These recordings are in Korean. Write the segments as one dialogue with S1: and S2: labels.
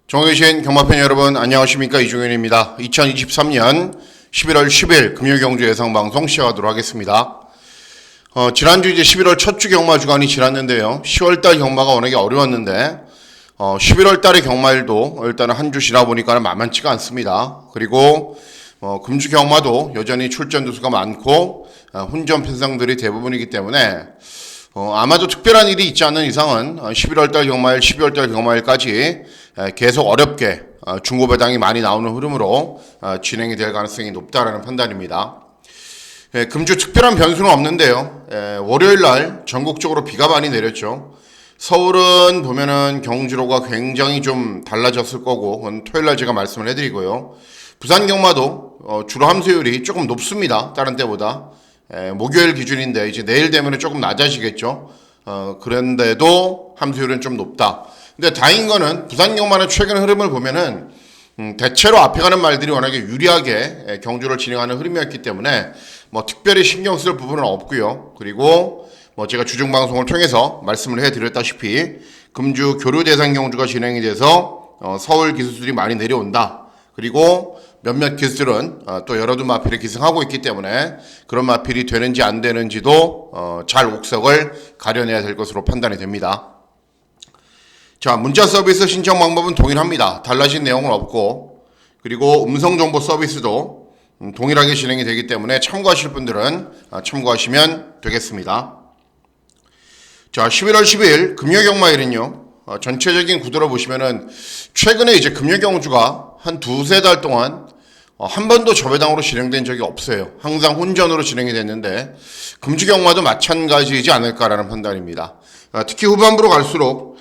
S1: 정해주신 경마팬 여러분 안녕하십니까, 이종현입니다. 2023년 11월 10일 금요경주 예상방송 시작하도록 하겠습니다. 지난주 이제 11월 첫 주 경마 주간이 지났는데요. 10월달 경마가 워낙에 어려웠는데 11월달의 경마일도 일단은 한 주 지나보니까 만만치가 않습니다. 그리고 금주 경마도 여전히 출전 두수가 많고 혼전 편성들이 대부분이기 때문에 아마도 특별한 일이 있지 않는 이상은 11월달 경마일, 12월달 경마일까지 계속 어렵게 중고 배당이 많이 나오는 흐름으로 진행이 될 가능성이 높다라는 판단입니다. 금주 특별한 변수는 없는데요. 월요일날 전국적으로 비가 많이 내렸죠. 서울은 보면은 경주로가 굉장히 좀 달라졌을 거고, 그건 토요일날 제가 말씀을 해드리고요. 부산 경마도 주로 함수율이 조금 높습니다. 다른 때보다. 목요일 기준인데 이제 내일 되면 조금 낮아지겠죠. 그런데도 함수율은 좀 높다. 근데 다행인 거는 부산 경마는 최근 흐름을 보면은 대체로 앞에 가는 말들이 워낙에 유리하게 경주를 진행하는 흐름이었기 때문에 특별히 신경 쓸 부분은 없고요. 그리고 제가 주중 방송을 통해서 말씀을 해드렸다시피 금주 교류 대상 경주가 진행이 돼서 서울 기수들이 많이 내려온다. 그리고 몇몇 기수들은 또 여러 두 마필에 기승하고 있기 때문에 그런 마필이 되는지 안 되는지도 잘 옥석을 가려내야 될 것으로 판단이 됩니다. 자, 문자 서비스 신청 방법은 동일합니다. 달라진 내용은 없고, 그리고 음성정보 서비스도 동일하게 진행이 되기 때문에 참고하실 분들은 참고하시면 되겠습니다. 자, 11월 10일 금요경마일은요, 전체적인 구도로 보시면은 최근에 이제 금요경주가 한 두세 달 동안 한 번도 저배당으로 진행된 적이 없어요. 항상 혼전으로 진행이 됐는데 금주경마도 마찬가지이지 않을까라는 판단입니다. 특히 후반부로 갈수록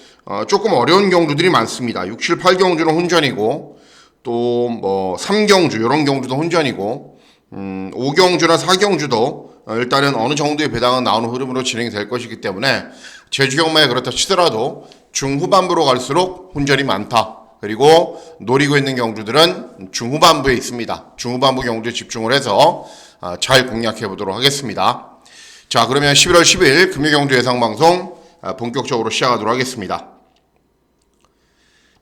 S1: 조금 어려운 경주들이 많습니다. 6, 7, 8경주는 혼전이고, 또 3경주 이런 경주도 혼전이고, 5경주나 4경주도 일단은 어느 정도의 배당은 나오는 흐름으로 진행이 될 것이기 때문에 제주경마에 그렇다 치더라도 중후반부로 갈수록 혼전이 많다. 그리고 노리고 있는 경주들은 중후반부에 있습니다. 중후반부 경주에 집중을 해서 잘 공략해 보도록 하겠습니다. 자, 그러면 11월 10일 금요경주 예상방송 본격적으로 시작하도록 하겠습니다.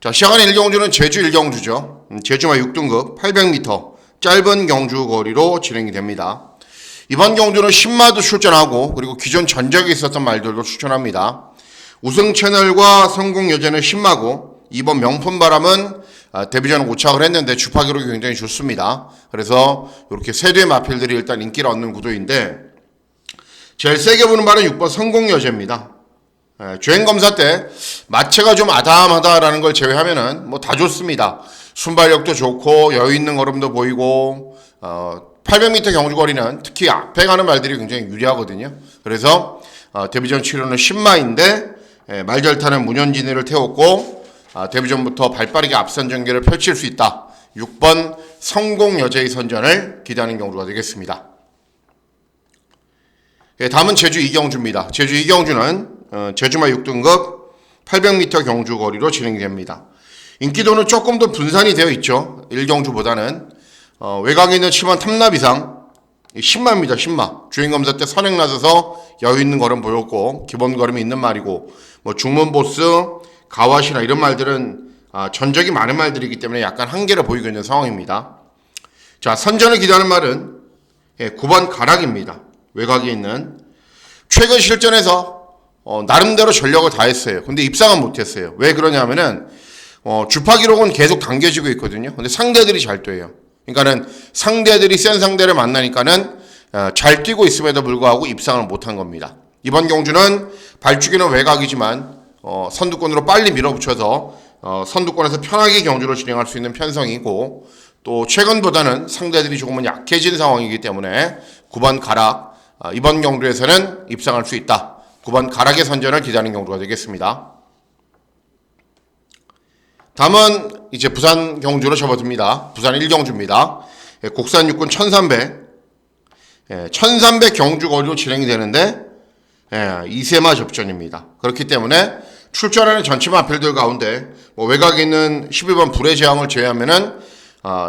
S1: 자, 시작하는 1경주는 제주 1경주죠. 제주마 6등급 800m 짧은 경주 거리로 진행이 됩니다. 이번 경주는 신마도 출전하고, 그리고 기존 전적에 있었던 말들도 출전합니다. 우승 채널과 성공 여제는 신마고, 이번 명품바람은 데뷔전 오착을 했는데 주파 기록이 굉장히 좋습니다. 그래서 이렇게 세 대의 마필들이 일단 인기를 얻는 구도인데, 제일 세게 보는 발은 6번 성공 여제입니다. 주행검사 때 마체가 좀 아담하다라는 걸 제외하면은 다 좋습니다. 순발력도 좋고 여유있는 걸음도 보이고 800m 경주거리는 특히 앞에 가는 말들이 굉장히 유리하거든요. 그래서 데뷔전 치료는 신마인데 말절타는 문현진이를 태웠고 데뷔전부터 발빠르게 앞선 전개를 펼칠 수 있다. 6번 성공 여제의 선전을 기대하는 경주가 되겠습니다. 다음은 제주 2경주입니다. 제주 2경주는 제주마 6등급 800m 경주 거리로 진행이 됩니다. 인기도는 조금 더 분산이 되어 있죠. 1경주보다는 외곽에 있는 7번 탐납 이상 신마입니다. 신마. 주행검사 때 선행 나서서 여유있는 걸음 보였고, 기본 걸음이 있는 말이고, 중문보스, 가와시나 이런 말들은 전적이 많은 말들이기 때문에 약간 한계를 보이고 있는 상황입니다. 자, 선전을 기대하는 말은 9번 가락입니다. 외곽에 있는 최근 실전에서 나름대로 전력을 다했어요. 근데 입상은 못했어요. 왜 그러냐면은 주파 기록은 계속 당겨지고 있거든요. 근데 상대들이 잘 뛰어요. 그러니까는 상대들이 센 상대를 만나니까는 잘 뛰고 있음에도 불구하고 입상을 못한 겁니다. 이번 경주는 발주기는 외곽이지만 선두권으로 빨리 밀어붙여서 선두권에서 편하게 경주를 진행할 수 있는 편성이고, 또 최근보다는 상대들이 조금은 약해진 상황이기 때문에 9번 가락, 이번 경주에서는 입상할 수 있다. 9번 가락의 선전을 기대하는 경주가 되겠습니다. 다음은 이제 부산 경주로 접어듭니다. 부산 1경주입니다. 곡산 육군 1300 경주 거리로 진행이 되는데 2세마 접전입니다. 그렇기 때문에 출전하는 전체 마필들 가운데 외곽에 있는 12번 불의 재앙을 제외하면은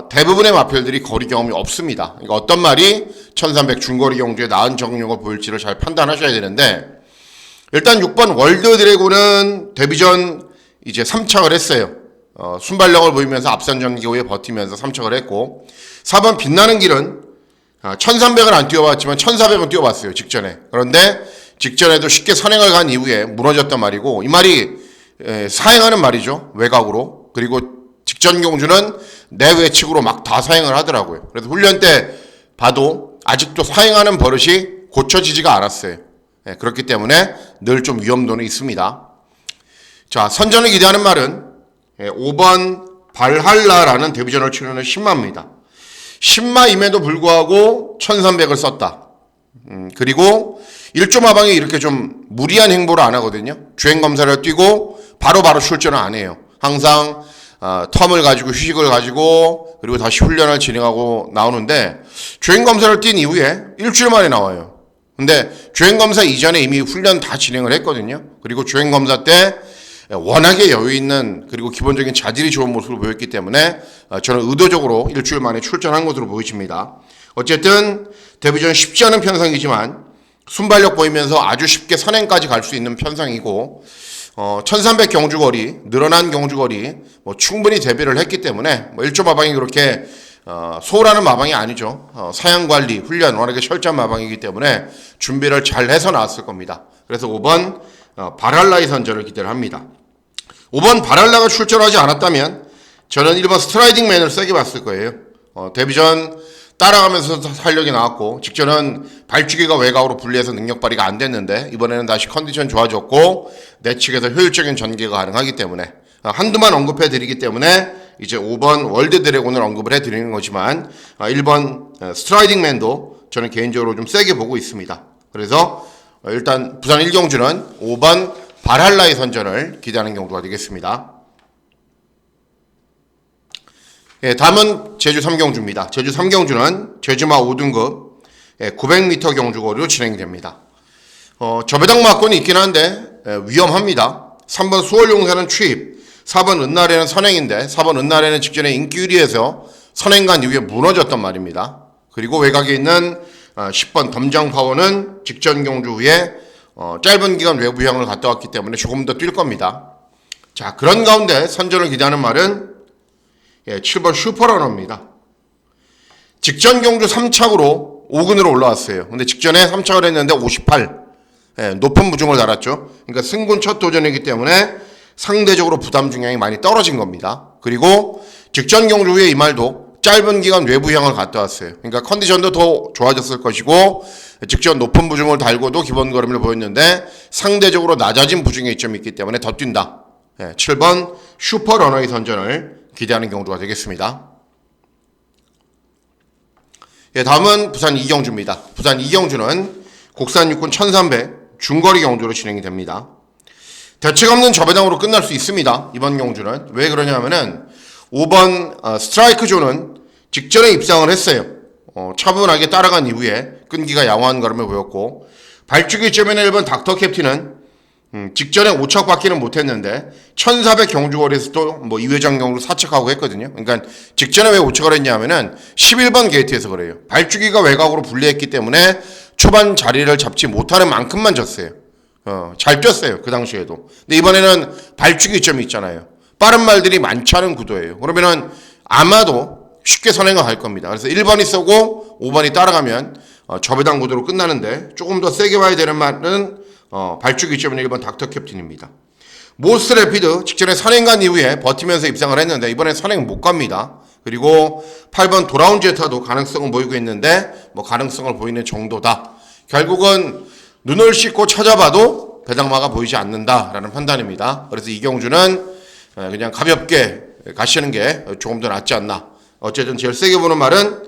S1: 대부분의 마필들이 거리 경험이 없습니다. 그러니까 어떤 말이 1300 중거리 경주에 나은 정력을 보일지를 잘 판단하셔야 되는데, 일단 6번 월드 드래곤은 데뷔전 이제 3착을 했어요. 순발력을 보이면서 앞선 전기호에 버티면서 3척을 했고 4번 빛나는 길은 1300은 안 뛰어봤지만 1400은 뛰어봤어요. 직전에. 그런데 직전에도 쉽게 선행을 간 이후에 무너졌단 말이고 이 말이 사행하는 말이죠. 외곽으로. 그리고 직전 경주는 내외측으로 막 다 사행을 하더라고요. 그래서 훈련 때 봐도 아직도 사행하는 버릇이 고쳐지지가 않았어요. 그렇기 때문에 늘 좀 위험도는 있습니다. 자, 선전을 기대하는 말은 5번 발할라라는 데뷔전을 치르는 신마입니다. 신마임에도 불구하고 1300을 썼다. 그리고 1조 마방이 이렇게 좀 무리한 행보를 안 하거든요. 주행검사를 뛰고 바로바로 출전을 안 해요. 항상 텀을 가지고 휴식을 가지고 그리고 다시 훈련을 진행하고 나오는데 주행검사를 뛴 이후에 일주일 만에 나와요. 근데 주행검사 이전에 이미 훈련 다 진행을 했거든요. 그리고 주행검사 때 워낙에 여유 있는 그리고 기본적인 자질이 좋은 모습을 보였기 때문에 저는 의도적으로 일주일 만에 출전한 것으로 보여집니다. 어쨌든 데뷔전 쉽지 않은 편성이지만 순발력 보이면서 아주 쉽게 선행까지 갈 수 있는 편성이고 1300 경주거리, 늘어난 경주거리 충분히 대비를 했기 때문에 1조 마방이 그렇게 소홀하는 마방이 아니죠. 사양관리, 훈련 워낙에 철저한 마방이기 때문에 준비를 잘 해서 나왔을 겁니다. 그래서 5번 발할라의 선전을 기대를 합니다. 5번 발할라가 출전하지 않았다면 저는 1번 스트라이딩맨을 세게 봤을 거예요. 데뷔전 따라가면서 탄력이 나왔고 직전은 발주기가 외곽으로 분리해서 능력 발휘가 안 됐는데 이번에는 다시 컨디션 좋아졌고 내측에서 효율적인 전개가 가능하기 때문에 한두만 언급해 드리기 때문에 이제 5번 월드 드래곤을 언급을 해 드리는 거지만 1번 스트라이딩맨도 저는 개인적으로 좀 세게 보고 있습니다. 그래서 일단 부산 1경주는 5번 발할라의 선전을 기대하는 경주가 되겠습니다. 다음은 제주 3경주입니다. 제주 3경주는 제주마 5등급 900m 경주거리로 진행이 됩니다. 저배당 막권이 있긴 한데 위험합니다. 3번 수월용사는 취입, 4번 은날에는 선행인데 4번 은날에는 직전에 인기유리에서 선행 간 이후에 무너졌단 말입니다. 그리고 외곽에 있는 10번 덤장파워는 직전 경주 후에 짧은 기간 외부형을 갔다 왔기 때문에 조금 더 뛸 겁니다. 자, 그런 가운데 선전을 기대하는 말은 7번 슈퍼러너입니다. 직전 경주 3착으로 5근으로 올라왔어요. 근데 직전에 3착을 했는데 58. 높은 무중을 달았죠. 그러니까 승군 첫 도전이기 때문에 상대적으로 부담 중량이 많이 떨어진 겁니다. 그리고 직전 경주 후에 이 말도 짧은 기간 외부형을 갔다 왔어요. 그러니까 컨디션도 더 좋아졌을 것이고 직전 높은 부중을 달고도 기본 걸음을 보였는데 상대적으로 낮아진 부중의 이점이 있기 때문에 더 뛴다. 7번 슈퍼러너의 선전을 기대하는 경주가 되겠습니다. 다음은 부산 2경주입니다. 부산 2경주는 국산 육군 1300 중거리 경주로 진행이 됩니다. 대책 없는 저배당으로 끝날 수 있습니다. 이번 경주는. 왜 그러냐면은 5번 스트라이크 존은 직전에 입상을 했어요. 차분하게 따라간 이후에 끈기가 양호한 걸음을 보였고 발주기 점에는 1번 닥터 캡틴은 직전에 5척 받기는 못했는데 1400 경주거리에서도 2회전 경주로 4척하고 했거든요. 그러니까 직전에 왜 5척을 했냐면은 11번 게이트에서 그래요. 발주기가 외곽으로 분리했기 때문에 초반 자리를 잡지 못하는 만큼만 졌어요. 잘 뛰었어요. 그 당시에도. 근데 이번에는 발주기 점이 있잖아요. 빠른 말들이 많지 않은 구도예요. 그러면은 아마도 쉽게 선행을 할 겁니다. 그래서 1번이 쏘고 5번이 따라가면 저배당 구도로 끝나는데 조금 더 세게 봐야 되는 말은 발주기 점은 1번 닥터 캡틴입니다. 모스 래피드 직전에 선행 간 이후에 버티면서 입상을 했는데 이번에 선행 못 갑니다. 그리고 8번 돌아온 제타도 가능성을 보이고 있는데 가능성을 보이는 정도다. 결국은 눈을 씻고 찾아봐도 배당마가 보이지 않는다라는 판단입니다. 그래서 이 경주는 그냥 가볍게 가시는 게 조금 더 낫지 않나. 어쨌든 제일 세게 보는 말은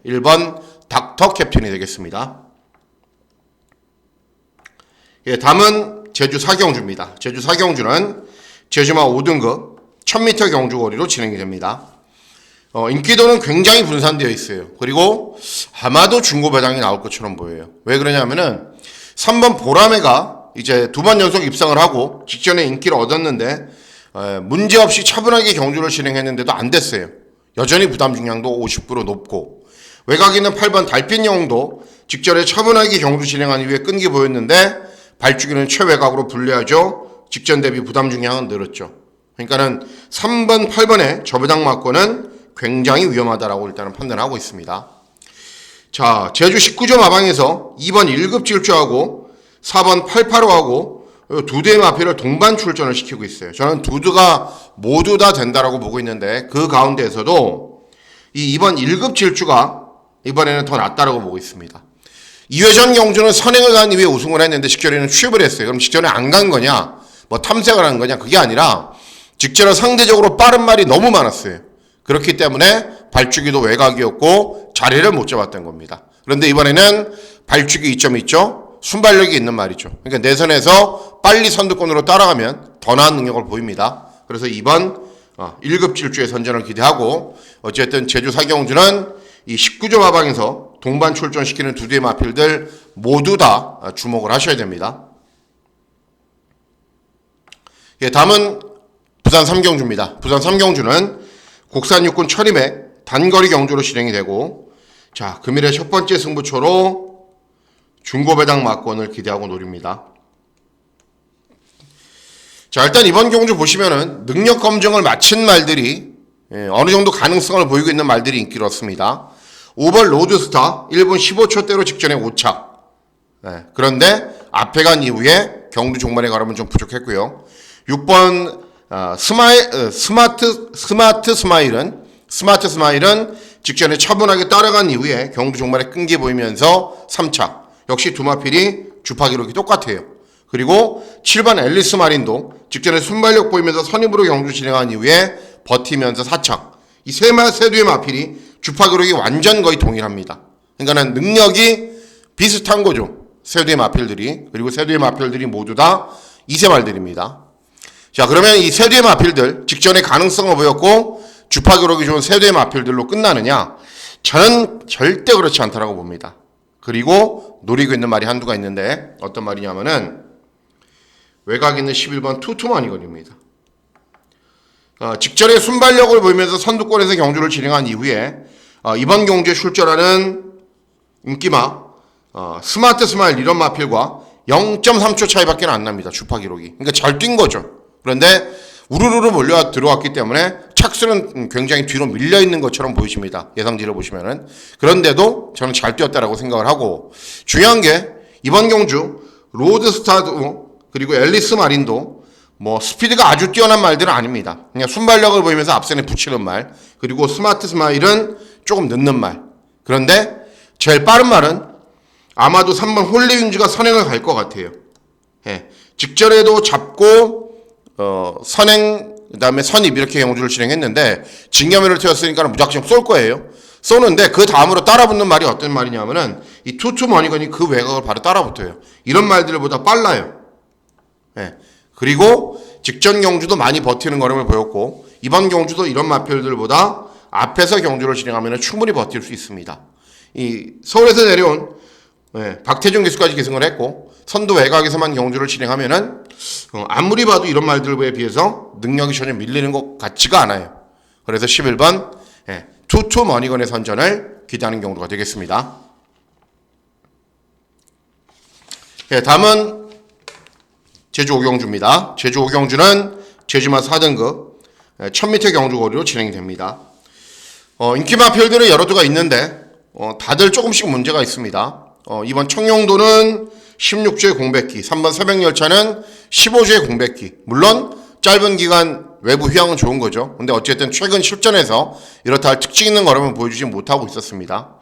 S1: 1번 닥터 캡틴이 되겠습니다. 다음은 제주 4경주입니다. 제주 4경주는 제주마 5등급 1000m 경주거리로 진행이 됩니다. 인기도는 굉장히 분산되어 있어요. 그리고 아마도 중고 배당이 나올 것처럼 보여요. 왜 그러냐면은 3번 보라매가 이제 2번 연속 입상을 하고 직전에 인기를 얻었는데 문제없이 차분하게 경주를 진행했는데도 안 됐어요. 여전히 부담 중량도 50% 높고 외곽에 있는 8번 달빛영웅도 직전에 차분하게 경주 진행한 이후에 끈기 보였는데 발주기는 최외곽으로 불리하죠. 직전 대비 부담 중량은 늘었죠. 그러니까는 3번, 8번의 저배당 막권은 굉장히 위험하다라고 일단은 판단하고 있습니다. 자, 제주 19점 하방에서 2번 1급 질주하고 4번 88호하고 두 대의 마필을 동반 출전을 시키고 있어요. 저는 두 대가 모두 다 된다라고 보고 있는데 그 가운데에서도 이 2번 1급 질주가 이번에는 더 낫다라고 보고 있습니다. 2회전 경주는 선행을 간 이후에 우승을 했는데 직전에는 취업을 했어요. 그럼 직전에 안 간 거냐? 뭐 탐색을 한 거냐? 그게 아니라 직전에 상대적으로 빠른 말이 너무 많았어요. 그렇기 때문에 발주기도 외곽이었고 자리를 못 잡았던 겁니다. 그런데 이번에는 발주기 이점이 있죠. 순발력이 있는 말이죠. 그러니까 내선에서 빨리 선두권으로 따라가면 더 나은 능력을 보입니다. 그래서 이번 1급 질주의 선전을 기대하고 어쨌든 제주 사경주는 이 19점 하방에서 동반 출전시키는 두 대의 마필들 모두 다 주목을 하셔야 됩니다. 예, 다음은 부산 3경주입니다. 부산 3경주는 국산 육군 1200 단거리 경주로 진행이 되고, 자, 금일의 첫 번째 승부처로 중고배당 막권을 기대하고 노립니다. 자, 일단 이번 경주 보시면은 능력 검증을 마친 말들이 어느 정도 가능성을 보이고 있는 말들이 인기를 얻습니다. 5번 로드스타 1분 15초대로 직전에 5차. 그런데 앞에 간 이후에 경주 종말에 가려면 좀 부족했고요. 6번 스마트 스마일은 직전에 차분하게 따라간 이후에 경주 종말에 끈기 보이면서 3차. 역시 두 마필이 주파 기록이 똑같아요. 그리고 7번 앨리스 마린도 직전에 순발력 보이면서 선입으로 경주 진행한 이후에 버티면서 4차. 이 세 두의 마필이 주파 기록이 완전 거의 동일합니다. 그러니까는 능력이 비슷한 거죠. 세 두의 마필들이. 그리고 세 두의 마필들이 모두 다 2세 말들입니다. 자, 그러면 이 세 두의 마필들 직전에 가능성을 보였고 주파 기록이 좋은 세 두의 마필들로 끝나느냐? 저는 절대 그렇지 않다라고 봅니다. 그리고 노리고 있는 말이 한두가 있는데 어떤 말이냐면은 외곽에 있는 11번 투투머니건입니다. 직전에 순발력을 보이면서 선두권에서 경주를 진행한 이후에 이번 경주에 출전하는 인기마 스마트 스마일 이런 마필과 0.3초 차이밖에 안 납니다. 주파 기록이. 그러니까 잘 뛴 거죠. 그런데 우르르르 몰려 들어왔기 때문에 착수는 굉장히 뒤로 밀려 있는 것처럼 보이십니다. 예상지를 보시면은. 그런데도 저는 잘 뛰었다라고 생각을 하고, 중요한 게 이번 경주 로드스타도 그리고 앨리스 마린도 뭐 스피드가 아주 뛰어난 말들은 아닙니다. 그냥 순발력을 보이면서 앞선에 붙이는 말, 그리고 스마트 스마일은 조금 늦는 말. 그런데 제일 빠른 말은 아마도 3번 홀리윙즈가 선행을 갈 것 같아요. 예. 직전에도 잡고 선행 그다음에 선입 이렇게 경주를 진행했는데 진경면을 태웠으니까 무작정 쏠 거예요. 쏘는데 그 다음으로 따라붙는 말이 어떤 말이냐면은 이 투투머니건이 그 외곽을 바로 따라붙어요. 이런 말들보다 빨라요. 예. 그리고 직전 경주도 많이 버티는 걸음을 보였고 이번 경주도 이런 마필들보다 앞에서 경주를 진행하면 충분히 버틸 수 있습니다. 이 서울에서 내려온 박태준 기수까지 계승을 했고 선두 외곽에서만 경주를 진행하면은 아무리 봐도 이런 말들에 비해서 능력이 전혀 밀리는 것 같지가 않아요. 그래서 11번 투투머니건의 선전을 기대하는 경우가 되겠습니다. 다음은 제주 5경주입니다. 제주 5경주는 제주마 4등급 1000m 경주 거리로 진행이 됩니다. 인기 마필들은 여러 두가 있는데 다들 조금씩 문제가 있습니다. 이번 청룡도는 16주의 공백기, 3번 새벽열차는 15주의 공백기. 물론 짧은 기간 외부 휴양은 좋은 거죠. 근데 어쨌든 최근 실전에서 이렇다 할 특징 있는 걸음을 보여주지 못하고 있었습니다.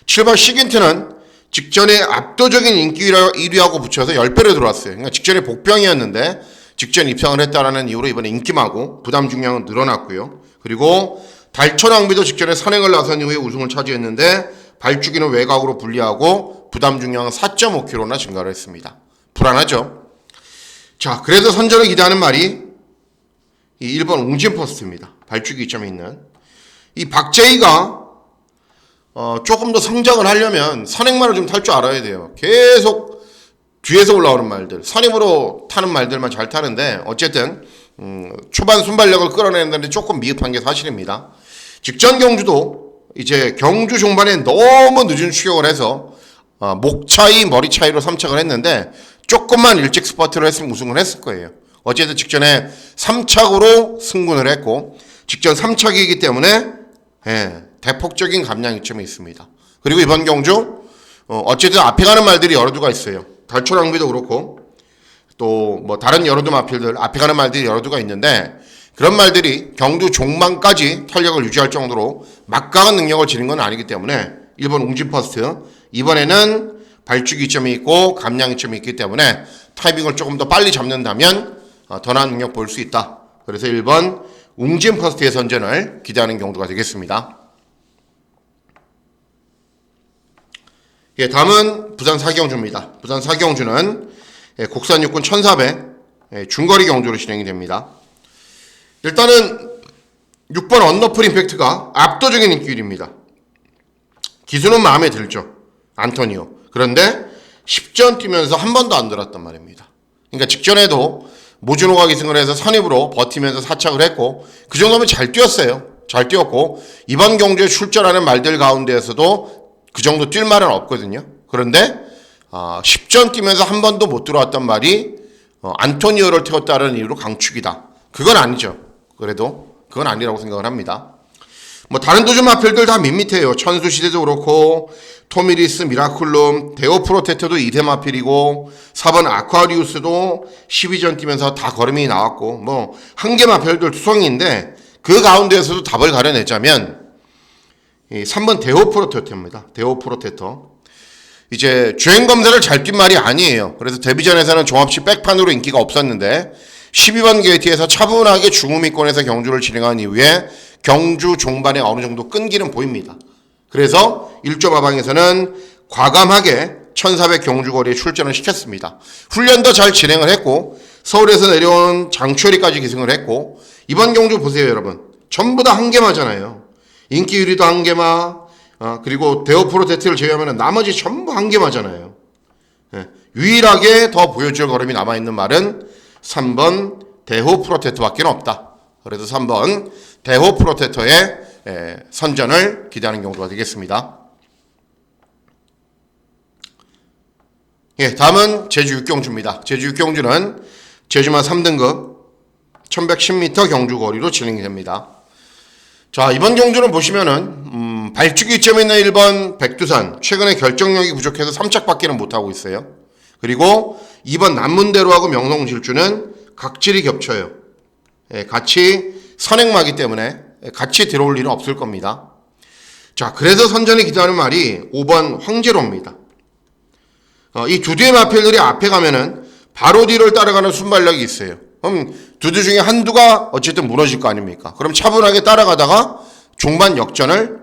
S1: 7번 시긴트는 직전에 압도적인 인기 1위하고 붙여서 10배로 들어왔어요. 그러니까 직전에 복병이었는데 직전 입상을 했다라는 이유로 이번에 인기마고 부담 중량은 늘어났고요. 그리고 달천왕비도 직전에 선행을 나선 이후에 우승을 차지했는데 발주기는 외곽으로 분리하고 부담 중량은 4.5kg나 증가를 했습니다. 불안하죠. 자, 그래서 선전을 기대하는 말이 이 1번 웅진퍼스트입니다. 발주기 2점에 있는 이 박재희가 조금 더 성장을 하려면 선행만을 좀 탈 줄 알아야 돼요. 계속 뒤에서 올라오는 말들, 선임으로 타는 말들만 잘 타는데 어쨌든 초반 순발력을 끌어내는데 조금 미흡한 게 사실입니다. 직전 경주도 이제 경주 종반에 너무 늦은 추격을 해서 목 차이, 머리 차이로 3착을 했는데 조금만 일찍 스퍼트를 했으면 우승을 했을 거예요. 어쨌든 직전에 3착으로 승군을 했고 직전 3착이기 때문에 대폭적인 감량 이점이 있습니다. 그리고 이번 경주 어쨌든 앞에 가는 말들이 여러 두가 있어요. 달초랑비도 그렇고 또 뭐 다른 여러 두 마필들 앞에 가는 말들이 여러 두가 있는데 그런 말들이 경주 종반까지 탄력을 유지할 정도로 막강한 능력을 지닌 건 아니기 때문에 1번 웅진퍼스트 이번에는 발주기 점이 있고 감량이 점이 있기 때문에 타이밍을 조금 더 빨리 잡는다면 더 나은 능력 볼 수 있다. 그래서 1번 웅진퍼스트의 선전을 기대하는 경우가 되겠습니다. 예, 다음은 부산 사경주입니다. 부산 사경주는 국산 육군 1400 중거리 경주로 진행이 됩니다. 일단은 6번 언더풀 임팩트가 압도적인 인기율입니다. 기수는 마음에 들죠. 안토니오. 그런데 10전 뛰면서 한 번도 안 들었단 말입니다. 그러니까 직전에도 모준호가 기승을 해서 선입으로 버티면서 사착을 했고 그 정도면 잘 뛰었어요. 잘 뛰었고 이번 경주에 출전하는 말들 가운데에서도 그 정도 뛸 말은 없거든요. 그런데 10전 뛰면서 한 번도 못 들어왔단 말이 안토니오를 태웠다는 이유로 강축이다. 그건 아니죠. 그래도 그건 아니라고 생각을 합니다. 뭐 다른 도전 마필들 다 밋밋해요. 천수시대도 그렇고 토미리스, 미라클룸, 데오프로테트도 2대 마필이고 4번 아쿠아리우스도 12전 뛰면서 다 걸음이 나왔고 뭐 한 개 마필들 투성이인데 그 가운데에서도 답을 가려내자면 3번 데오프로테트입니다. 데오프로테터. 이제 주행검사를 잘 뛴 말이 아니에요. 그래서 데뷔전에서는 종합시 백판으로 인기가 없었는데 12번 게이트에서 차분하게 중후미권에서 경주를 진행한 이후에 경주 종반에 어느 정도 끈기는 보입니다. 그래서 1조 마방에서는 과감하게 1400 경주거리에 출전을 시켰습니다. 훈련도 잘 진행을 했고 서울에서 내려온 장추열이까지 기승을 했고 이번 경주 보세요 여러분. 전부 다 한 개마잖아요. 인기 1위도 한 개마 그리고 데오프로테트를 제외하면 나머지 전부 한 개마잖아요. 유일하게 더 보여줄 걸음이 남아있는 말은 3번 데오프로테트밖에 없다. 그래서 3번 데오프로테터의 선전을 기대하는 경우가 되겠습니다. 예, 다음은 제주 육경주입니다. 제주 육경주는 제주만 3등급 1110m 경주거리로 진행이 됩니다. 자, 이번 경주는 보시면은 발주기 점에 있는 1번 백두산 최근에 결정력이 부족해서 3착밖에는 못하고 있어요. 그리고 2번 남문대로하고 명성질주는 각질이 겹쳐요. 같이 선행마기 때문에 같이 들어올 일은 없을 겁니다. 자, 그래서 선전이 기대하는 말이 5번 황제로입니다. 이 두 대의 마필들이 앞에 가면은 바로 뒤를 따라가는 순발력이 있어요. 그럼 두 대 중에 한두가 어쨌든 무너질 거 아닙니까? 그럼 차분하게 따라가다가 종반 역전을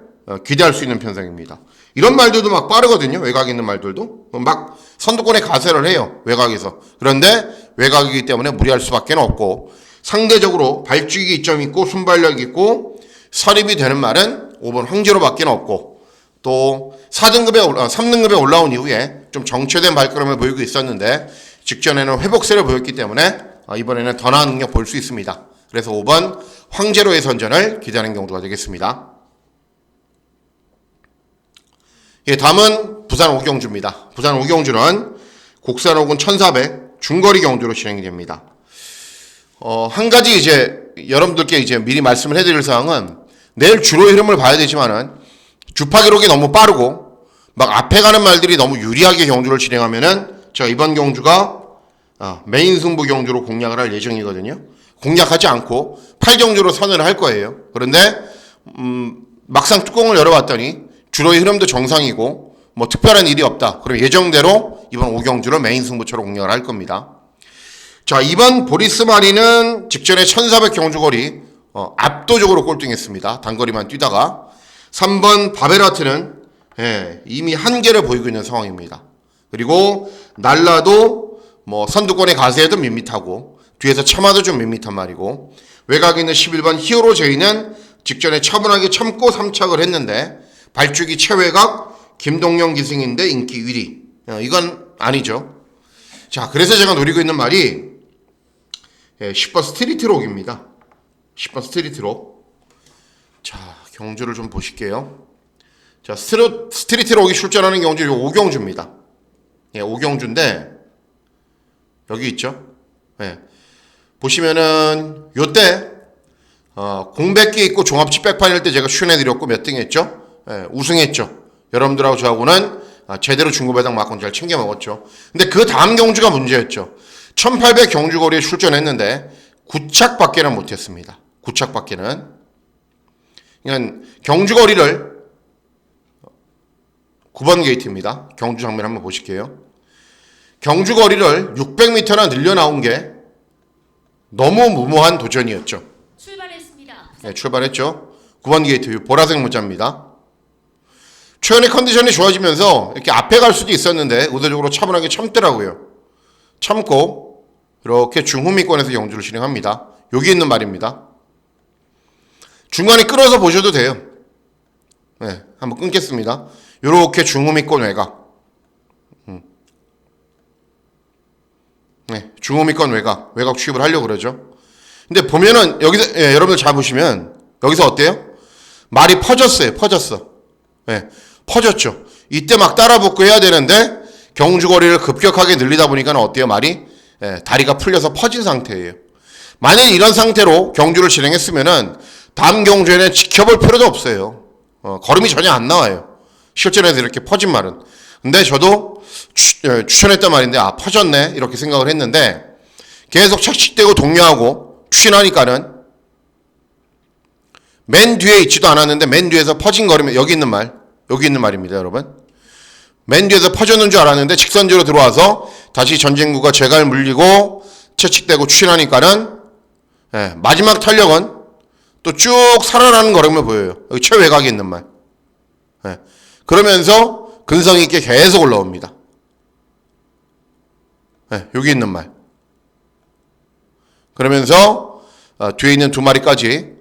S1: 기대할 수 있는 편성입니다. 이런 말들도 막 빠르거든요. 외곽에 있는 말들도. 막 선두권에 가세를 해요. 외곽에서. 그런데 외곽이기 때문에 무리할 수밖에 없고 상대적으로 발주기 이점이 있고 순발력이 있고 설입이 되는 말은 5번 황제로밖에 없고 또 3등급에 올라온 이후에 좀 정체된 발걸음을 보이고 있었는데 직전에는 회복세를 보였기 때문에 이번에는 더 나은 능력 볼 수 있습니다. 그래서 5번 황제로의 선전을 기대하는 경우가 되겠습니다. 예, 다음은 부산 오경주입니다. 부산 오경주는 국산 오군 1400 중거리 경주로 진행이 됩니다. 한 가지 이제 여러분들께 이제 미리 말씀을 해드릴 사항은 내일 주로의 흐름을 봐야 되지만은 주파 기록이 너무 빠르고 막 앞에 가는 말들이 너무 유리하게 경주를 진행하면은 제가 이번 경주가 메인 승부 경주로 공략을 할 예정이거든요. 공략하지 않고 8경주로 선언을 할 거예요. 그런데 막상 뚜껑을 열어봤더니 주로의 흐름도 정상이고 뭐 특별한 일이 없다. 그럼 예정대로 이번 5경주를 메인 승부처로 공략을 할 겁니다. 자, 이번 보리스 마리는 직전에 1400 경주거리 압도적으로 꼴등했습니다. 단거리만 뛰다가 3번 바베라트는 이미 한계를 보이고 있는 상황입니다. 그리고 날라도 뭐 선두권의 가세에도 밋밋하고 뒤에서 참아도 좀 밋밋한 말이고 외곽에 있는 11번 히어로 제이는 직전에 차분하게 참고 3착을 했는데 발주기 최외곽 김동영 기승인데 인기 1위. 이건 아니죠. 자, 그래서 제가 노리고 있는 말이 10번 스트리트록입니다. 10번 스트리트록. 자, 경주를 좀 보실게요. 자, 스트리트록이 출전하는 경주 5경주입니다. 예, 5경주인데 여기 있죠. 예. 보시면은 요때 공백기 있고 종합치 백판일 때 제가 추천해드렸고 몇 등 했죠? 예, 우승했죠. 여러분들하고 저하고는 제대로 중고배당 막건 잘 챙겨 먹었죠. 근데 그 다음 경주가 문제였죠. 1800 경주거리에 출전했는데 9착밖에는 못했습니다. 9착밖에는. 그러니까 경주거리를 9번 게이트입니다. 경주 장면 한번 보실게요. 경주거리를 600m나 늘려 나온 게 너무 무모한 도전이었죠.
S2: 출발했습니다.
S1: 네, 출발했죠. 9번 게이트 보라색 문자입니다. 최근에 컨디션이 좋아지면서 이렇게 앞에 갈 수도 있었는데 의도적으로 차분하게 참더라고요. 참고 이렇게 중후미권에서 경주를 진행합니다. 여기 있는 말입니다. 중간에 끌어서 보셔도 돼요. 네, 한번 끊겠습니다. 이렇게 중후미권 외곽. 네, 중후미권 외곽 취입을 하려고 그러죠. 근데 보면은 여기서 여러분들 잘 보시면 여기서 어때요? 말이 퍼졌어. 네, 퍼졌죠. 이때 막 따라붙고 해야 되는데 경주거리를 급격하게 늘리다 보니까 어때요? 말이 다리가 풀려서 퍼진 상태예요. 만약 이런 상태로 경주를 진행했으면은 다음 경주에는 지켜볼 필요도 없어요. 걸음이 전혀 안 나와요. 실전에서 이렇게 퍼진 말은. 근데 저도 추천했단 말인데 퍼졌네 이렇게 생각을 했는데 계속 착식되고 동료하고 추진하니까는 맨 뒤에 있지도 않았는데 맨 뒤에서 퍼진 걸음이 여기 있는 말입니다, 여러분. 맨 뒤에서 퍼졌는 줄 알았는데 직선제로 들어와서 다시 전진구가 제갈 물리고 채찍되고 추진하니까는 마지막 탄력은 또 쭉 살아나는 걸음을 보여요. 여기 최외곽에 있는 말. 그러면서 근성 있게 계속 올라옵니다. 여기 있는 말. 그러면서 뒤에 있는 두 마리까지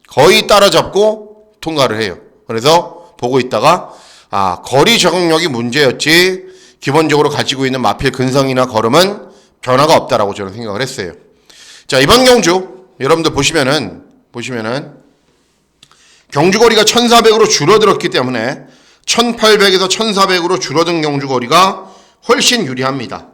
S1: 거의 따라잡고 통과를 해요. 그래서 보고 있다가 거리 적응력이 문제였지 기본적으로 가지고 있는 마필 근성이나 걸음은 변화가 없다라고 저는 생각을 했어요. 자, 이번 경주 여러분들 보시면은 경주거리가 1400으로 줄어들었기 때문에 1800에서 1400으로 줄어든 경주거리가 훨씬 유리합니다.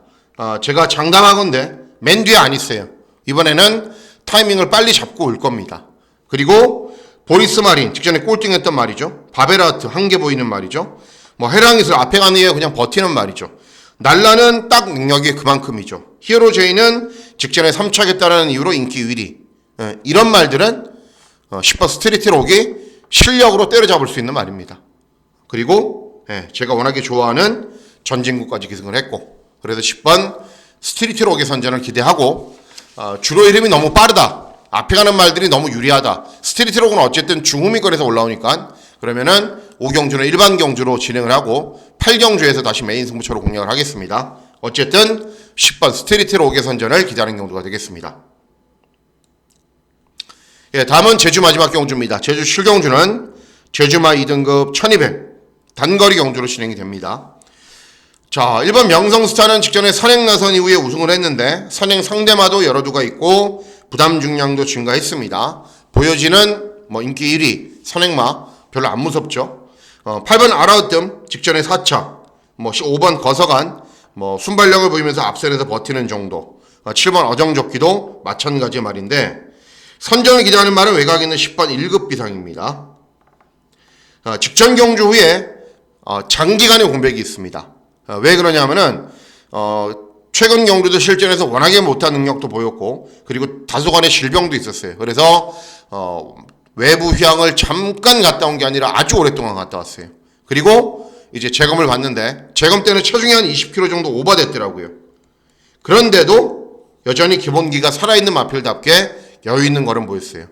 S1: 제가 장담하건대 맨 뒤에 안 있어요. 이번에는 타이밍을 빨리 잡고 올 겁니다. 그리고 보리스 마린 직전에 꼴등했던 말이죠. 바베라트 한 개 보이는 말이죠. 뭐 해랑이슬 앞에 가는 게 그냥 버티는 말이죠. 날라는 딱 능력이 그만큼이죠. 히어로 제이는 직전에 3착했다는 이유로 인기 1위. 이런 말들은 10번 스트리트 록이 실력으로 때려잡을 수 있는 말입니다. 그리고 제가 워낙에 좋아하는 전진구까지 기승을 했고 그래서 10번 스트리트 록의 선전을 기대하고 주로 이름이 너무 빠르다. 앞에 가는 말들이 너무 유리하다. 스트리트 록은 어쨌든 중후미권에서 올라오니까 그러면은 5경주는 일반 경주로 진행을 하고 8경주에서 다시 메인 승부처로 공략을 하겠습니다. 어쨌든 10번 스트리트 록의 선전을 기다리는 경주가 되겠습니다. 다음은 제주 마지막 경주입니다. 제주 7경주는 제주마 2등급 1200 단거리 경주로 진행이 됩니다. 자, 1번 명성스타는 직전에 선행 나선 이후에 우승을 했는데 선행 상대마도 여러 두가 있고 부담 중량도 증가했습니다. 보여지는 인기 1위 선행마 별로 안 무섭죠. 8번 아라우뜸 직전에 4차 5번 거서간 순발력을 보이면서 앞선에서 버티는 정도. 7번 어정적기도 마찬가지 말인데 선전을 기대하는 말은 외곽에 있는 10번 1급 비상입니다. 직전 경주 후에 장기간의 공백이 있습니다. 왜 그러냐면은 최근 경주도 실전에서 워낙에 못한 능력도 보였고 그리고 다소간의 질병도 있었어요. 그래서 외부 휴양을 잠깐 갔다 온 게 아니라 아주 오랫동안 갔다 왔어요. 그리고 이제 재검을 봤는데 재검 때는 체중이 한 20kg 정도 오버됐더라고요. 그런데도 여전히 기본기가 살아있는 마필답게 여유 있는 걸음 보였어요.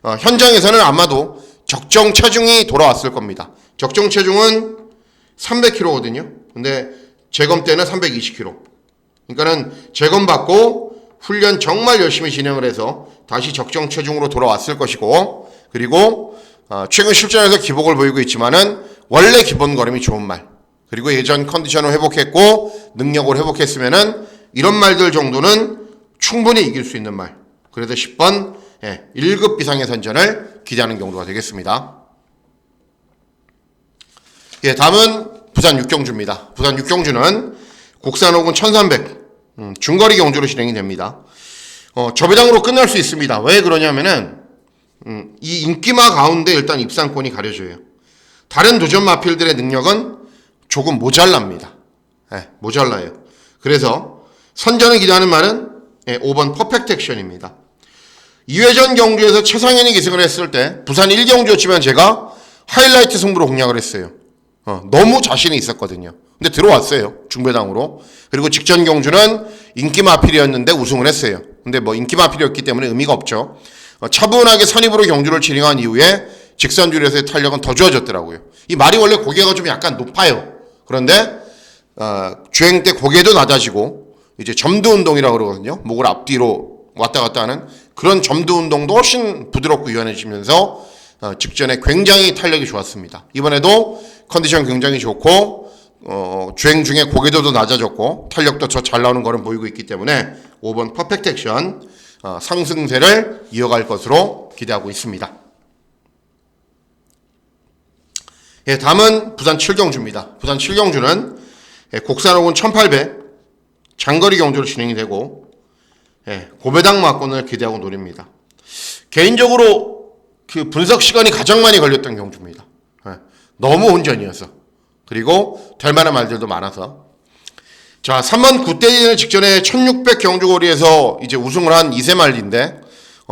S1: 현장에서는 아마도 적정 체중이 돌아왔을 겁니다. 적정 체중은 300kg거든요. 근데 재검 때는 320kg. 그러니까는 재검 받고 훈련 정말 열심히 진행을 해서 다시 적정 체중으로 돌아왔을 것이고 그리고 최근 실전에서 기복을 보이고 있지만은 원래 기본 걸음이 좋은 말 그리고 예전 컨디션을 회복했고 능력을 회복했으면은 이런 말들 정도는 충분히 이길 수 있는 말. 그래서 10번 1급 비상의 선전을 기대하는 경우가 되겠습니다. 다음은 부산 6경주입니다. 부산 6경주는 국산 5군 1300 중거리 경주로 진행이 됩니다. 저배당으로 끝날 수 있습니다. 왜 그러냐면은 이 인기마 가운데 일단 입상권이 가려져요. 다른 도전 마필들의 능력은 조금 모자랍니다. 네, 모자라요. 그래서 선전을 기대하는 말은 5번 퍼펙트 액션입니다. 2회전 경주에서 최상현이 기승을 했을 때 부산 1경주였지만 제가 하이라이트 승부로 공략을 했어요. 너무 자신이 있었거든요. 근데 들어왔어요. 중배당으로. 그리고 직전 경주는 인기 마필이었는데 우승을 했어요. 근데 뭐 인기 마필이었기 때문에 의미가 없죠. 차분하게 선입으로 경주를 진행한 이후에 직선줄에서의 탄력은 더 좋아졌더라고요. 이 말이 원래 고개가 좀 약간 높아요. 그런데 주행 때 고개도 낮아지고 이제 점두 운동이라고 그러거든요. 목을 앞뒤로 왔다 갔다 하는 그런 점두 운동도 훨씬 부드럽고 유연해지면서 직전에 굉장히 탄력이 좋았습니다. 이번에도 컨디션 굉장히 좋고 주행 중에 고개도도 낮아졌고 탄력도 더 잘 나오는 거는 보이고 있기 때문에 5번 퍼펙트 액션 상승세를 이어갈 것으로 기대하고 있습니다. 예, 다음은 부산 7경주입니다. 부산 7경주는 곡산호군 1800 장거리 경주로 진행이 되고 고배당 막권을 기대하고 노립니다. 개인적으로 그 분석 시간이 가장 많이 걸렸던 경주입니다. 너무 온전이어서 그리고 될 만한 말들도 많아서 자 3번 굿데이는 직전에 1600 경주거리에서 이제 우승을 한 이세말리인데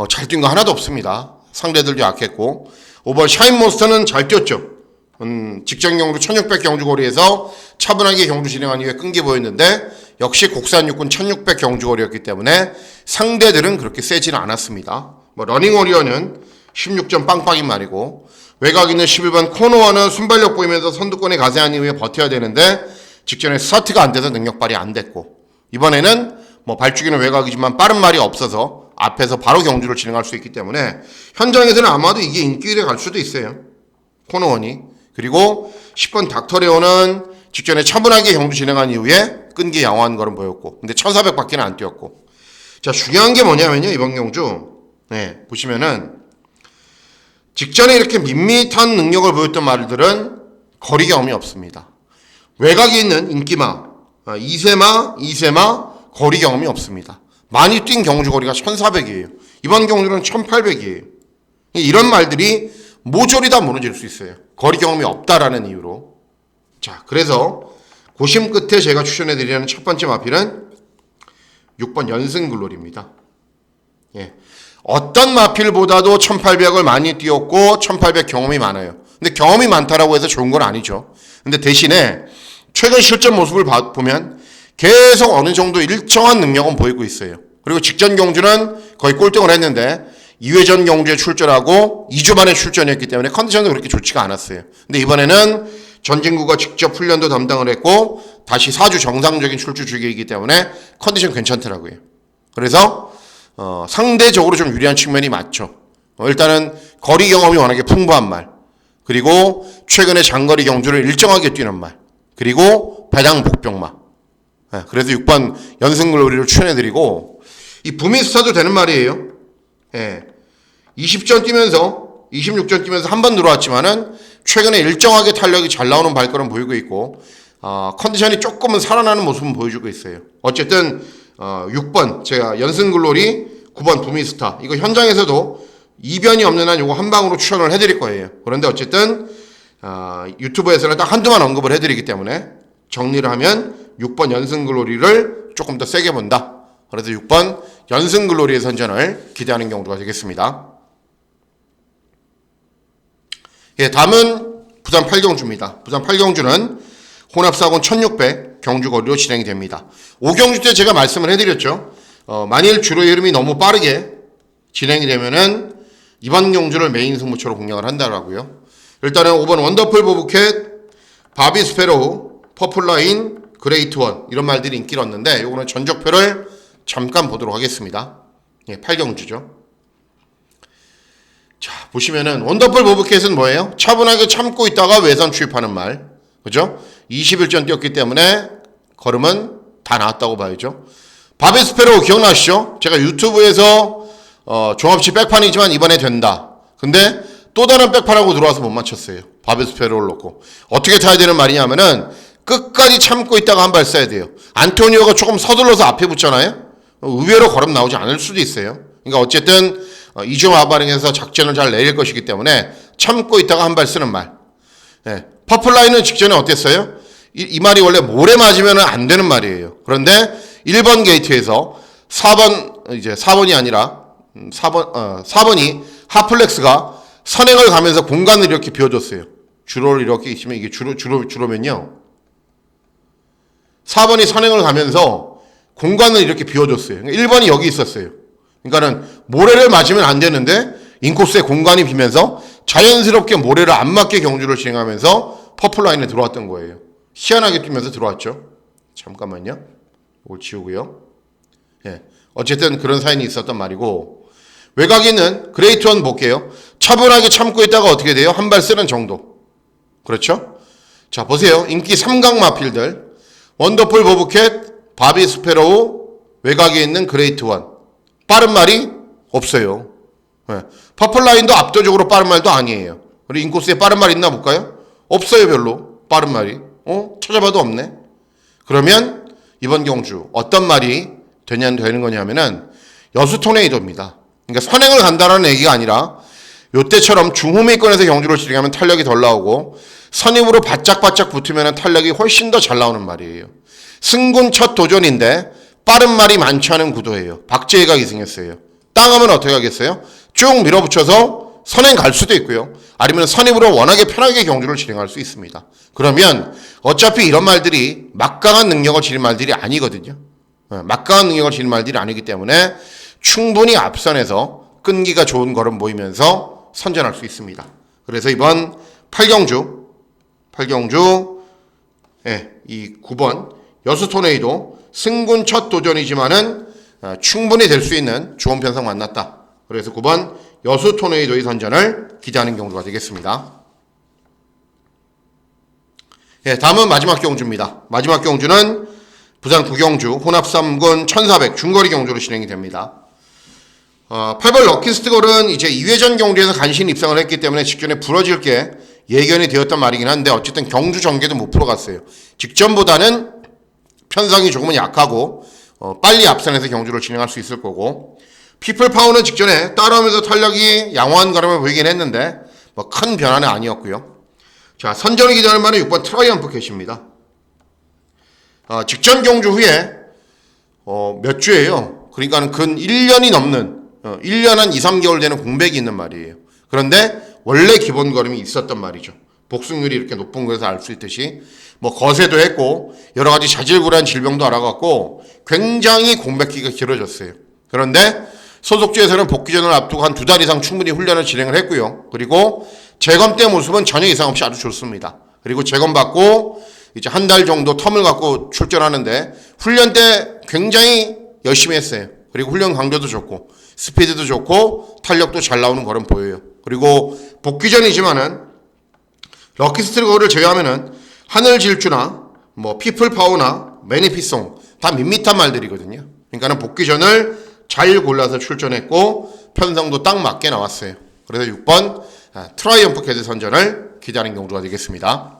S1: 잘 뛴 거 하나도 없습니다. 상대들도 약했고 5번 샤인몬스터는 잘 뛰었죠. 직전 경주 1600 경주거리에서 차분하게 경주 진행한 이후에 끈기 보였는데 역시 국산 육군 1600 경주거리였기 때문에 상대들은 그렇게 세지는 않았습니다. 뭐 러닝 워리어는 16점 빵빵인 말이고 외곽 있는 11번 코너와는 순발력 보이면서 선두권에 가세한 이후에 버텨야 되는데 직전에 스타트가 안 돼서 능력 발휘 안 됐고 이번에는 뭐 발주기는 외곽이지만 빠른 말이 없어서 앞에서 바로 경주를 진행할 수 있기 때문에 현장에서는 아마도 이게 인기일에 갈 수도 있어요. 코너원이. 그리고 10번 닥터레오는 직전에 차분하게 경주 진행한 이후에 끈기 양호한 거는 보였고 근데 1400밖에는 안 뛰었고 자 중요한 게 뭐냐면요 이번 경주 보시면은 직전에 이렇게 밋밋한 능력을 보였던 말들은 거리 경험이 없습니다. 외곽에 있는 인기마, 이세마 거리 경험이 없습니다. 많이 뛴 경주 거리가 1400이에요. 이번 경주는 1800이에요. 이런 말들이 모조리 다 무너질 수 있어요. 거리 경험이 없다라는 이유로. 자, 그래서 고심 끝에 제가 추천해드리는 첫 번째 마필은 6번 연승글로리입니다. 어떤 마필보다도 1800을 많이 뛰었고 1800 경험이 많아요. 근데 경험이 많다라고 해서 좋은 건 아니죠. 근데 대신에 최근 실전 모습을 보면 계속 어느 정도 일정한 능력은 보이고 있어요. 그리고 직전 경주는 거의 꼴등을 했는데 2회전 경주에 출전하고 2주 만에 출전이었기 때문에 컨디션도 그렇게 좋지가 않았어요. 근데 이번에는 전진구가 직접 훈련도 담당을 했고 다시 4주 정상적인 출주 주기이기 때문에 컨디션 괜찮더라고요. 그래서 상대적으로 좀 유리한 측면이 맞죠. 일단은 거리 경험이 워낙에 풍부한 말, 그리고 최근에 장거리 경주를 일정하게 뛰는 말, 그리고 배당 복병마. 그래서 6번 연승글로리를 추천해드리고 이 부미스타도 되는 말이에요. 20전 뛰면서 26전 뛰면서 한 번 들어왔지만은 최근에 일정하게 탄력이 잘 나오는 발걸음 보이고 있고 컨디션이 조금은 살아나는 모습은 보여주고 있어요. 어쨌든 6번 제가 연승글로리 9번 부미스타 이거 현장에서도 이변이 없는 한 요거 한 방으로 추천을 해드릴 거예요. 그런데 어쨌든 유튜브에서는 딱 한두만 언급을 해드리기 때문에 정리를 하면 6번 연승글로리를 조금 더 세게 본다. 그래서 6번 연승글로리의 선전을 기대하는 경우가 되겠습니다. 다음은 부산 8경주입니다. 부산 8경주는 혼합사군 1600 경주거리로 진행이 됩니다. 5경주 때 제가 말씀을 해드렸죠. 만일 주로의 흐름이 너무 빠르게 진행이 되면은 이번 경주를 메인 승부처로 공략을 한다라고요. 일단은 5번 원더풀 보브캣, 바비 스페로우, 퍼플라인, 그레이트 원 이런 말들이 인기를 얻는데 요거는 전적표를 잠깐 보도록 하겠습니다. 8경주죠. 자, 보시면은 원더풀 보브캣은 뭐예요? 차분하게 참고 있다가 외선 추입하는 말. 그죠? 21전 뛰었기 때문에 걸음은 다 나왔다고 봐야죠. 바비 스페로우 기억나시죠? 제가 유튜브에서 종합치 백판이지만 이번에 된다. 근데 또 다른 백판하고 들어와서 못 맞췄어요. 바비 스페로우를 놓고. 어떻게 타야 되는 말이냐면은 끝까지 참고 있다가 한 발 써야 돼요. 안토니오가 조금 서둘러서 앞에 붙잖아요. 의외로 거름 나오지 않을 수도 있어요. 그러니까 어쨌든 이중 아바링에서 작전을 잘 내릴 것이기 때문에 참고 있다가 한 발 쓰는 말. 예. 퍼플라인은 직전에 어땠어요? 이 말이 원래 모래 맞으면 안 되는 말이에요. 그런데 1번 게이트에서 4번이 아니라 4번이 하플렉스가 선행을 가면서 공간을 이렇게 비워줬어요. 주로를 이렇게 있으면 이게 주로면요. 4번이 선행을 가면서 공간을 이렇게 비워줬어요. 그러니까 1번이 여기 있었어요. 그러니까는 모래를 맞으면 안 되는데 인코스에 공간이 비면서 자연스럽게 모래를 안 맞게 경주를 진행하면서 퍼플라인에 들어왔던 거예요. 희한하게 뛰면서 들어왔죠. 잠깐만요. 이걸 지우고요. 예. 어쨌든 그런 사인이 있었단 말이고, 외곽에 있는 그레이트 원 볼게요. 차분하게 참고 있다가 어떻게 돼요? 한 발 쓰는 정도. 그렇죠? 자, 보세요. 인기 3강 마필들. 원더풀 보브캣, 바비 스페로우, 외곽에 있는 그레이트 원. 빠른 말이 없어요. 예. 퍼플라인도 압도적으로 빠른 말도 아니에요. 우리 인코스에 빠른 말 있나 볼까요? 없어요, 별로. 빠른 말이. 찾아봐도 없네. 그러면 이번 경주 어떤 말이 되는 거냐면은 여수 토네이도입니다. 그러니까 선행을 간다는 얘기가 아니라 요때처럼 중후미권에서 경주를 진행하면 탄력이 덜 나오고 선임으로 바짝바짝 붙으면 탄력이 훨씬 더 잘 나오는 말이에요. 승군 첫 도전인데 빠른 말이 많지 않은 구도예요. 박재희가 기승했어요. 땅하면 어떻게 하겠어요? 쭉 밀어붙여서 선행 갈 수도 있고요. 아니면 선임으로 워낙에 편하게 경주를 진행할 수 있습니다. 그러면 어차피 이런 말들이 막강한 능력을 지닌 말들이 아니거든요. 막강한 능력을 지닌 말들이 아니기 때문에 충분히 앞선에서 끈기가 좋은 걸음 보이면서 선전할 수 있습니다. 그래서 이번 8경주 이 9번 여수 토네이도 승군 첫 도전이지만은 충분히 될 수 있는 좋은 편성 만났다. 그래서 9번 여수 토네이도의 선전을 기대하는 경주가 되겠습니다. 예, 다음은 마지막 경주입니다. 마지막 경주는 부산 9경주 혼합 3군 1400 중거리 경주로 진행이 됩니다. 8번 럭키스트골은 이제 2회전 경주에서 간신히 입상을 했기 때문에 직전에 부러질 게 예견이 되었단 말이긴 한데 어쨌든 경주 전개도 못 풀어갔어요. 직전보다는 편성이 조금은 약하고 빨리 앞선에서 경주를 진행할 수 있을 거고, 피플파워는 직전에 따라오면서 탄력이 양호한 걸음을 보이긴 했는데 뭐 큰 변화는 아니었고요. 자, 선전을 기대할 만한 6번 트라이언프 캣입니다. 직전 경주 후에 몇 주예요. 그러니까 근 1년이 넘는 1년 한 2, 3개월 되는 공백이 있는 말이에요. 그런데 원래 기본 걸음이 있었단 말이죠. 복승률이 이렇게 높은 것에서 알 수 있듯이 뭐 거세도 했고 여러 가지 자질구레한 질병도 알아갔고 굉장히 공백기가 길어졌어요. 그런데 소속주에서는 복귀전을 앞두고 한 2달 이상 충분히 훈련을 진행을 했고요. 그리고 재검 때 모습은 전혀 이상 없이 아주 좋습니다. 그리고 재검 받고 이제 한 달 정도 텀을 갖고 출전하는데 훈련 때 굉장히 열심히 했어요. 그리고 훈련 강도도 좋고 스피드도 좋고 탄력도 잘 나오는 걸음 보여요. 그리고 복귀전이지만은 럭키스트골을 제외하면은 하늘질주나 뭐 피플파워나 매니피송 다 밋밋한 말들이거든요. 그러니까는 복귀전을 잘 골라서 출전했고 편성도 딱 맞게 나왔어요. 그래서 6번 트라이언프 캐드 선전을 기대하는 경주가 되겠습니다.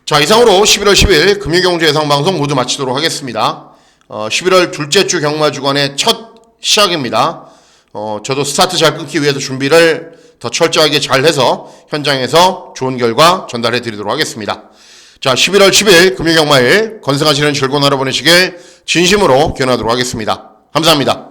S1: 자, 이상으로 11월 10일 금요경주 예상방송 모두 마치도록 하겠습니다. 11월 둘째 주 경마 주간의 첫 시작입니다. 저도 스타트 잘 끊기 위해서 준비를 더 철저하게 잘 해서 현장에서 좋은 결과 전달해 드리도록 하겠습니다. 자, 11월 10일 금요경마일 건승하시는 즐거운 하루 보내시길 진심으로 기원하도록 하겠습니다. 감사합니다.